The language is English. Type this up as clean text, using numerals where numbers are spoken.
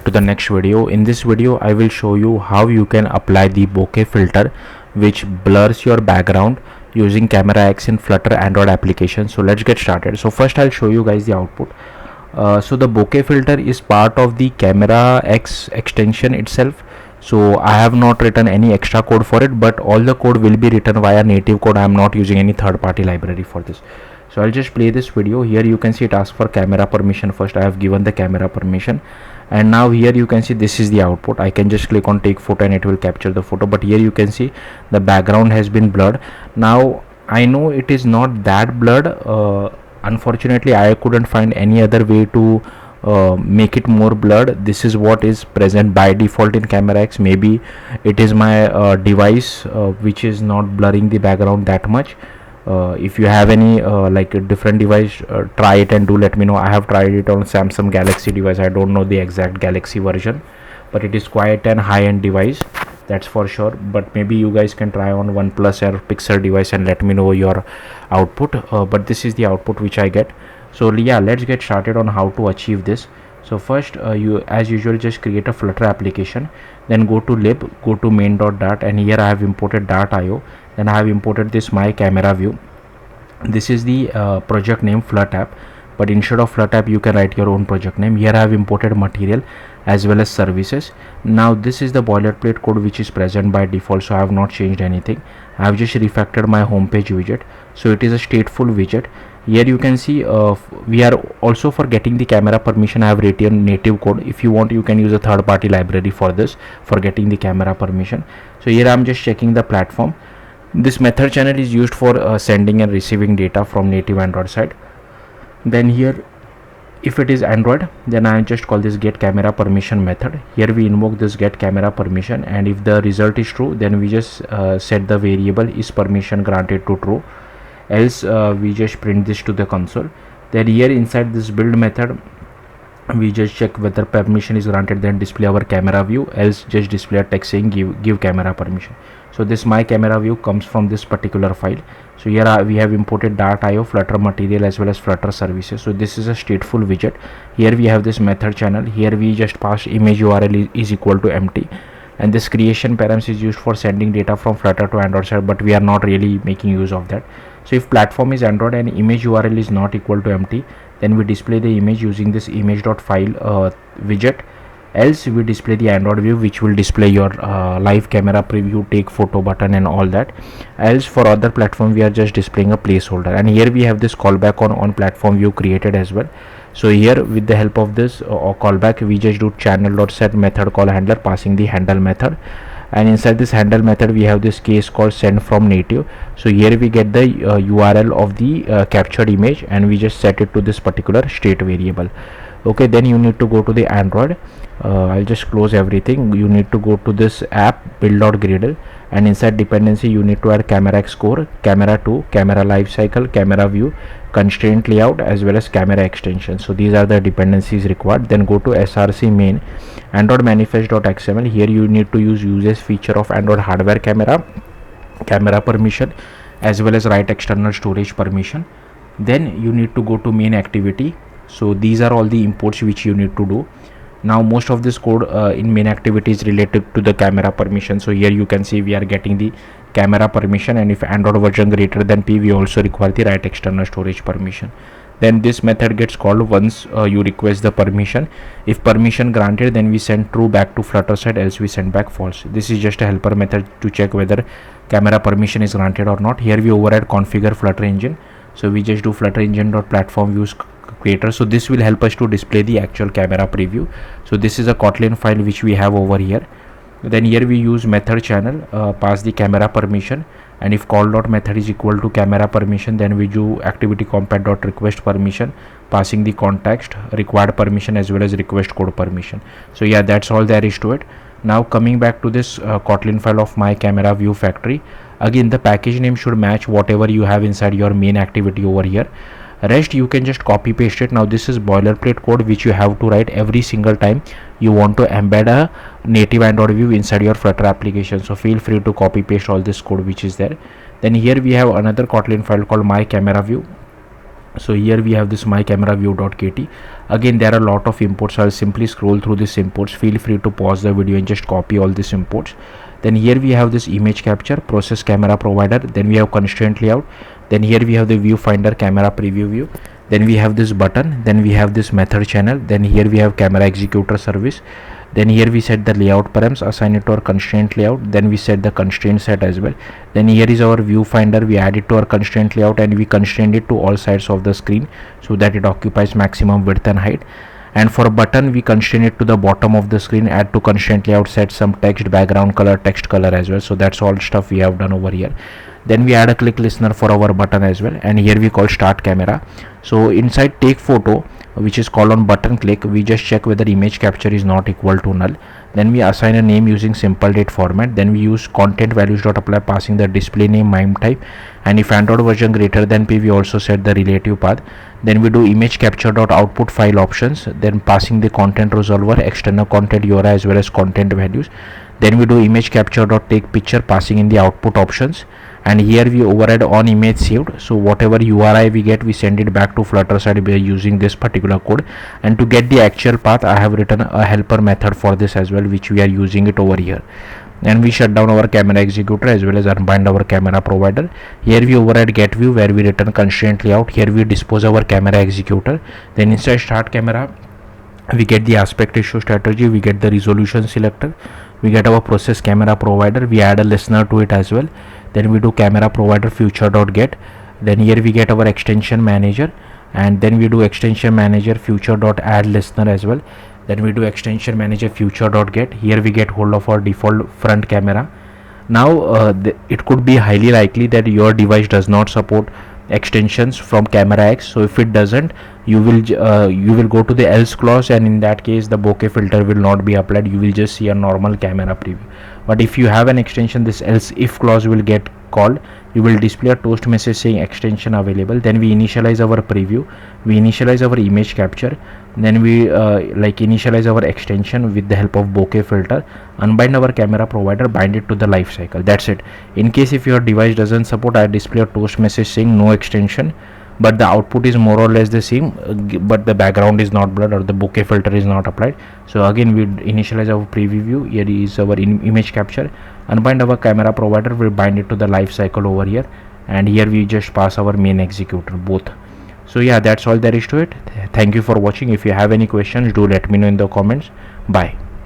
to the next video. In this video I will show you how you can apply the bokeh filter which blurs your background using CameraX in Flutter Android application. So let's get started. So first I'll show you guys the output. So the bokeh filter is part of the CameraX extension itself. So I have not written any extra code for it, but all the code will be written via native code. I am not using any third-party library for this. So I'll just play this video. Here you can see it asks for camera permission. First I have given the camera permission, and now here you can see this is the output. I can just click on take photo and it will capture the photo, but here you can see the background has been blurred. Now I know it is not that blurred. Unfortunately I couldn't find any other way to make it more blurred. This is what is present by default in CameraX. Maybe it is my device which is not blurring the background that much. If you have any like a different device, try it and do let me know. I have tried it on Samsung Galaxy device. I don't know the exact Galaxy version, but it is quite an high-end device, that's for sure. But maybe you guys can try on OnePlus or Pixel device and let me know your output. But this is the output which I get. So yeah, let's get started on how to achieve this. So first you as usual just create a Flutter application, then go to lib, go to main.dart, and here I have imported dart.io. Then I have imported this my camera view. This is the project name FlutApp, but instead of FlutApp you can write your own project name. Here I have imported material as well as services. Now this is the boilerplate code which is present by default, so I have not changed anything. I have just refactored my homepage widget, so it is a stateful widget. Here you can see we are also for getting the camera permission I have written native code. If you want you can use a third-party library for this, for getting the camera permission. So here I am just checking the platform. This method channel is used for sending and receiving data from native Android side. Then here if it is Android, then I just call this get camera permission method. Here we invoke this get camera permission, and if the result is true then we just set the variable is permission granted to true, else we just print this to the console. Then here inside this build method we just check whether permission is granted, then display our camera view, else just display a text saying give camera permission. So this my camera view comes from this particular file. So here we have imported dart.io, Flutter material as well as Flutter services. So this is a stateful widget. Here we have this method channel. Here we just pass image URL is equal to empty, and this creation params is used for sending data from Flutter to Android side, but we are not really making use of that. So if platform is Android and image URL is not equal to empty, then we display the image using this image.file widget, else we display the Android view which will display your live camera preview, take photo button and all that. Else for other platform we are just displaying a placeholder, and here we have this callback on platform view created as well. So here with the help of this callback we just do channel.set method call handler passing the handle method, and inside this handle method we have this case called send from native. So here we get the URL of the captured image and we just set it to this particular state variable. Okay, then you need to go to the Android. I'll just close everything. You need to go to this app build.gradle, and inside dependency you need to add CameraX core, camera 2, camera lifecycle, camera view, constraint layout as well as camera extension. So these are the dependencies required. Then go to src main android manifest.xml. here you need to use uses feature of Android hardware camera permission as well as write external storage permission. Then you need to go to main activity. So these are all the imports which you need to do. Now most of this code in main activity is related to the camera permission. So here you can see we are getting the camera permission, and if Android version greater than P we also require the write external storage permission. Then this method gets called once you request the permission. If permission granted then we send true back to Flutter side, else we send back false. This is just a helper method to check whether camera permission is granted or not. Here we override configure Flutter engine. So we just do Flutter engine.platform views creator. So this will help us to display the actual camera preview. So this is a Kotlin file which we have over here. Then here we use method channel, pass the camera permission, and if call.method is equal to camera permission then we do activity compat.request permission, passing the context, required permission as well as request code permission. So yeah, that's all there is to it. Now coming back to this Kotlin file of my camera view factory, again the package name should match whatever you have inside your main activity over here. Rest you can just copy paste it. Now this is boilerplate code which you have to write every single time you want to embed a native Android view inside your Flutter application. So feel free to copy paste all this code which is there. Then here we have another Kotlin file called my camera view. So here we have this my camera view.kt. Again, there are a lot of imports. I'll simply scroll through these imports. Feel free to pause the video and just copy all these imports. Then here we have this image capture, process camera provider, then we have constraint layout, then here we have the viewfinder camera preview view, then we have this button, then we have this method channel, then here we have camera executor service, then here we set the layout params, assign it to our constraint layout, then we set the constraint set as well. Then here is our viewfinder, we add it to our constraint layout and we constrain it to all sides of the screen so that it occupies maximum width and height. And for a button, we constrain it to the bottom of the screen, add to constraint layout, set some text, background color, text color as well. So that's all stuff we have done over here. Then we add a click listener for our button as well, and here we call start camera. So inside take photo, which is called on button click, we just check whether image capture is not equal to null. Then we assign a name using simple date format. Then we use content values dot apply, passing the display name mime type, and if Android version greater than p, we also set the relative path. Then we do image capture dot output file options, then passing the content resolver, external content URI as well as content values. Then we do image capture dot take picture, passing in the output options, and here we override on image saved. So whatever URI we get, we send it back to Flutter side by using this particular code. And to get the actual path, I have written a helper method for this as well, which we are using it over here. And we shut down our camera executor as well as unbind our camera provider. Here we override get view, where we return constraint layout. Here we dispose our camera executor. Then inside start camera, we get the aspect ratio strategy, we get the resolution selector, we get our process camera provider, we add a listener to it as well. Then we do camera provider future.get. Then here we get our extension manager, and then we do extension manager future.add listener as well. Then we do extension manager future.get. Here we get hold of our default front camera. Now it could be highly likely that your device does not support extensions from CameraX. So if it doesn't, you will go to the else clause, and in that case the bokeh filter will not be applied. You will just see a normal camera preview. But if you have an extension, this else if clause will get called. You will display a toast message saying extension available. Then we initialize our preview, we initialize our image capture, then we initialize our extension with the help of bokeh filter, unbind our camera provider, bind it to the life cycle. That's it. In case if your device doesn't support, I display a toast message saying no extension, but the output is more or less the same, but the background is not blurred or the bokeh filter is not applied. So again, we initialize our preview view. Here is our image capture, unbind our camera provider, we bind it to the life cycle over here, and here we just pass our main executor both. So yeah, that's all there is to it. Thank you for watching. If you have any questions, do let me know in the comments. Bye.